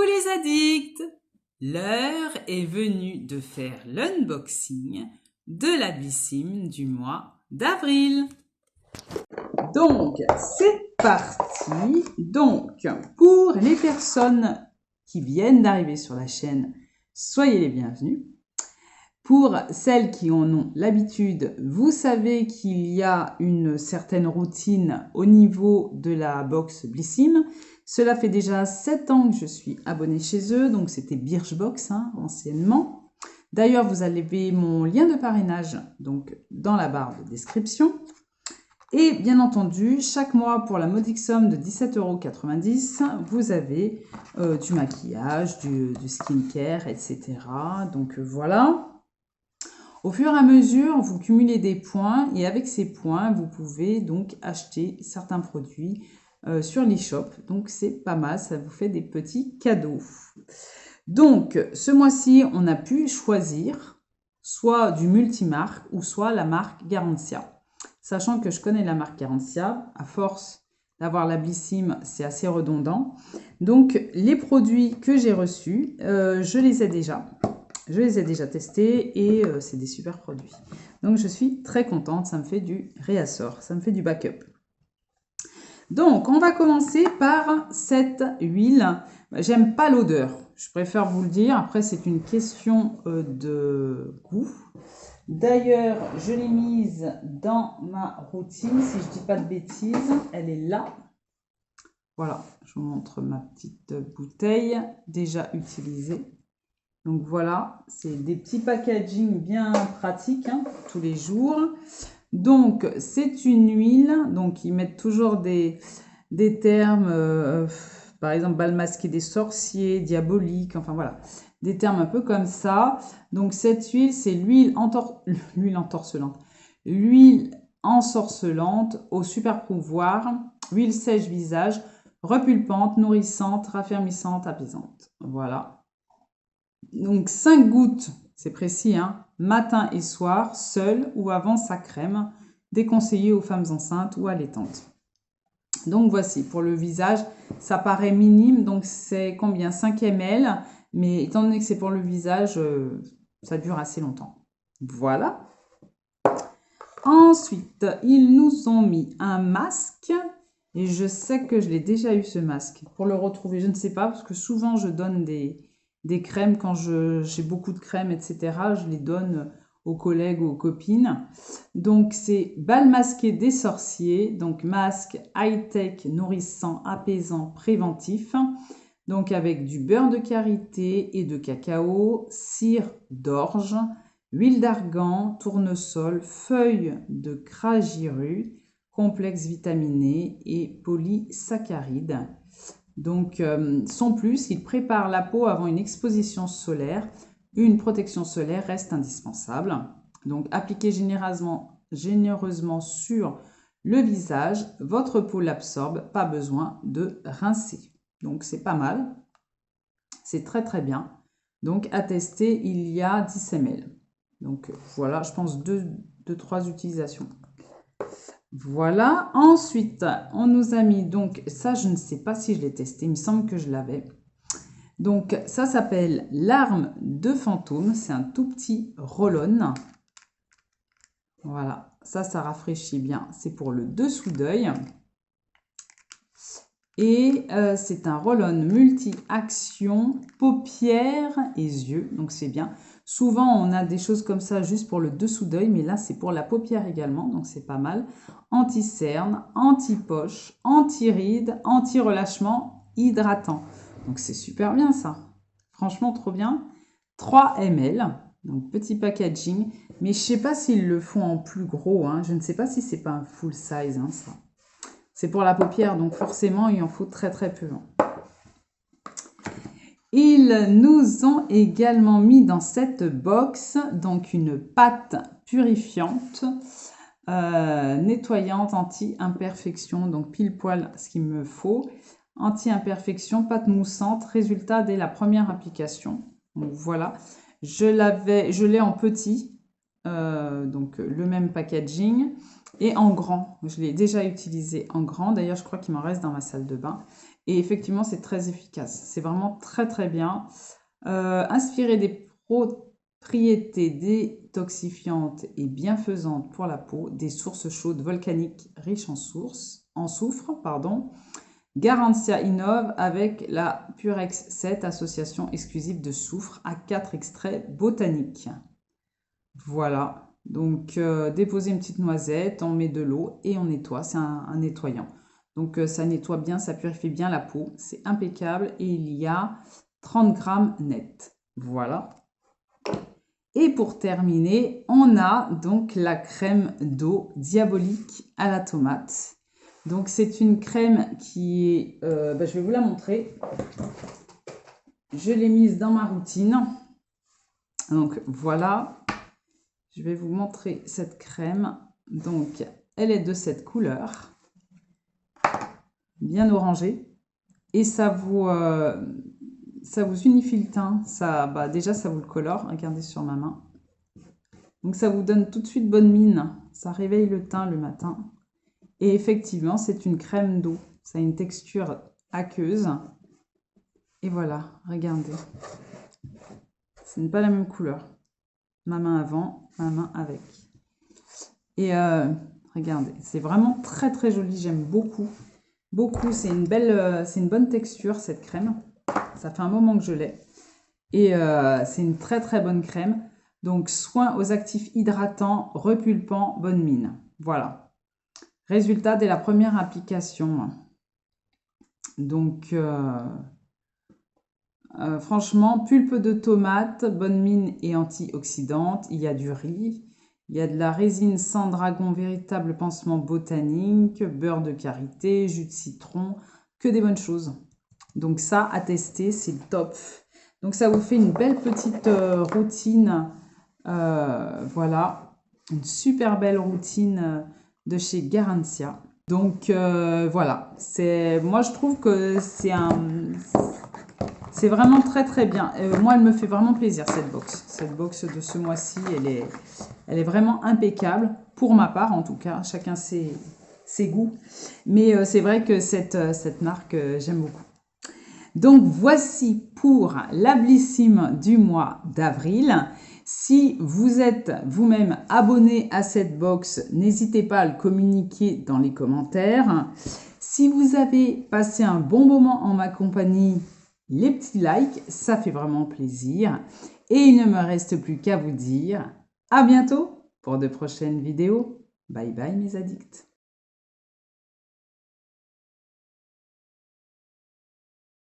les addicts! L'heure est venue de faire l'unboxing de la Blissim du mois d'avril. Donc, c'est parti. Donc, pour les personnes qui viennent d'arriver sur la chaîne, soyez les bienvenus. Pour celles qui en ont l'habitude, vous savez qu'il y a une certaine routine au niveau de la box Blissim. Cela fait déjà 7 ans que je suis abonnée chez eux, donc c'était Birchbox anciennement. D'ailleurs, vous avez mon lien de parrainage donc, dans la barre de description. Et bien entendu, chaque mois, pour la modique somme de 17,90 €, vous avez du maquillage, du skincare, etc. Donc voilà. Au fur et à mesure, vous cumulez des points et avec ces points, vous pouvez donc acheter certains produits sur l'e-shop. Donc c'est pas mal, ça vous fait des petits cadeaux. Donc ce mois-ci, on a pu choisir soit du multimarque ou soit la marque Garantia. Sachant que je connais la marque Garantia, à force d'avoir la Blissim, c'est assez redondant. Donc les produits que j'ai reçus, je les ai déjà. Je les ai déjà testés et c'est des super produits. Donc je suis très contente, ça me fait du réassort, ça me fait du backup. Donc on va commencer par cette huile. J'aime pas l'odeur, je préfère vous le dire. Après c'est une question de goût. D'ailleurs je l'ai mise dans ma routine, si je dis pas de bêtises, elle est là. Voilà, je vous montre ma petite bouteille déjà utilisée. Donc voilà, c'est des petits packaging bien pratiques tous les jours. Donc c'est une huile, donc ils mettent toujours des termes, par exemple bal masqué des sorciers, diabolique, enfin voilà, des termes un peu comme ça. Donc cette huile, c'est l'huile ensorcelante. L'huile ensorcelante au super pouvoir, huile sèche visage, repulpante, nourrissante, raffermissante, apaisante. Voilà. Donc 5 gouttes, c'est précis, matin et soir, seul ou avant sa crème, déconseillé aux femmes enceintes ou allaitantes. Donc voici, pour le visage, ça paraît minime, donc c'est combien? 5 ml, mais étant donné que c'est pour le visage, ça dure assez longtemps. Voilà. Ensuite, ils nous ont mis un masque, et je sais que je l'ai déjà eu ce masque. Pour le retrouver, je ne sais pas, parce que souvent je donne des crèmes quand j'ai beaucoup de crèmes, etc. Je les donne aux collègues ou aux copines. Donc c'est bal masqué des sorciers, donc masque high-tech, nourrissant, apaisant, préventif. Donc avec du beurre de karité et de cacao, cire d'orge, huile d'argan, tournesol, feuilles de cragiru, complexe vitaminé et polysaccharides. Donc, sans plus, il prépare la peau avant une exposition solaire. Une protection solaire reste indispensable. Donc, appliquez généreusement sur le visage. Votre peau l'absorbe, pas besoin de rincer. Donc, c'est pas mal. C'est très très bien. Donc, à tester, il y a 10 ml. Donc, voilà, je pense 2-3 utilisations. Voilà, ensuite, on nous a mis, donc ça, je ne sais pas si je l'ai testé, il me semble que je l'avais. Donc, ça s'appelle l'arme de fantôme, c'est un tout petit roll-on. Voilà, ça rafraîchit bien, c'est pour le dessous d'œil. Et c'est un roll-on multi-action, paupières et yeux, donc c'est bien. Souvent, on a des choses comme ça juste pour le dessous d'œil, mais là, c'est pour la paupière également, donc c'est pas mal. Anti-cerne, anti-poche, anti-rides, anti-relâchement, hydratant. Donc c'est super bien ça. Franchement, trop bien. 3 ml, donc petit packaging. Mais je ne sais pas s'ils le font en plus gros. Je ne sais pas si c'est pas un full size, ça. C'est pour la paupière, donc forcément, il en faut très très peu. Ils nous ont également mis dans cette box donc une pâte purifiante, nettoyante, anti-imperfection, donc pile poil ce qu'il me faut. Anti-imperfection, pâte moussante, résultat dès la première application. Donc voilà, je l'ai en petit, donc le même packaging. Et en grand, je l'ai déjà utilisé en grand. D'ailleurs, je crois qu'il m'en reste dans ma salle de bain. Et effectivement, c'est très efficace. C'est vraiment très très bien. Inspiré des propriétés détoxifiantes et bienfaisantes pour la peau, des sources chaudes volcaniques riches en soufre, pardon. Garantia innove avec la Purex 7, association exclusive de soufre à 4 extraits botaniques. Voilà, donc déposer une petite noisette, on met de l'eau et on nettoie, c'est un nettoyant. Donc ça nettoie bien, ça purifie bien la peau, c'est impeccable et il y a 30 grammes net. Voilà. Et pour terminer, on a donc la crème d'eau diabolique à la tomate. Donc c'est une crème qui est, je vais vous la montrer. Je l'ai mise dans ma routine. Donc voilà, je vais vous montrer cette crème. Donc elle est de cette couleur, bien orangée. Et ça vous unifie le teint. Ça, déjà ça vous le colore, regardez sur ma main. Donc ça vous donne tout de suite bonne mine. Ça réveille le teint le matin. Et effectivement, c'est une crème d'eau. Ça a une texture aqueuse. Et voilà, regardez. Ce n'est pas la même couleur. Ma main avant, ma main avec. Et regardez, c'est vraiment très très joli. J'aime beaucoup. Beaucoup, c'est une bonne texture cette crème. Ça fait un moment que je l'ai. Et c'est une très très bonne crème. Donc, soin aux actifs hydratants, repulpants, bonne mine. Voilà. Résultat dès la première application. Donc, franchement, pulpe de tomate, bonne mine et antioxydante. Il y a du riz, il y a de la résine sans dragon, véritable pansement botanique, beurre de karité, jus de citron, que des bonnes choses. Donc ça, à tester, c'est top. Donc ça vous fait une belle petite routine. Voilà, une super belle routine de chez Garantia. Donc voilà, moi je trouve que c'est vraiment très très bien. Moi, elle me fait vraiment plaisir cette box. Cette box de ce mois-ci, elle est vraiment impeccable, pour ma part en tout cas. Chacun ses goûts. Mais c'est vrai que cette marque, j'aime beaucoup. Donc voici pour la Blissim du mois d'avril. Si vous êtes vous-même abonné à cette box, n'hésitez pas à le communiquer dans les commentaires. Si vous avez passé un bon moment en ma compagnie, les petits likes, ça fait vraiment plaisir. Et il ne me reste plus qu'à vous dire à bientôt pour de prochaines vidéos. Bye bye mes addicts.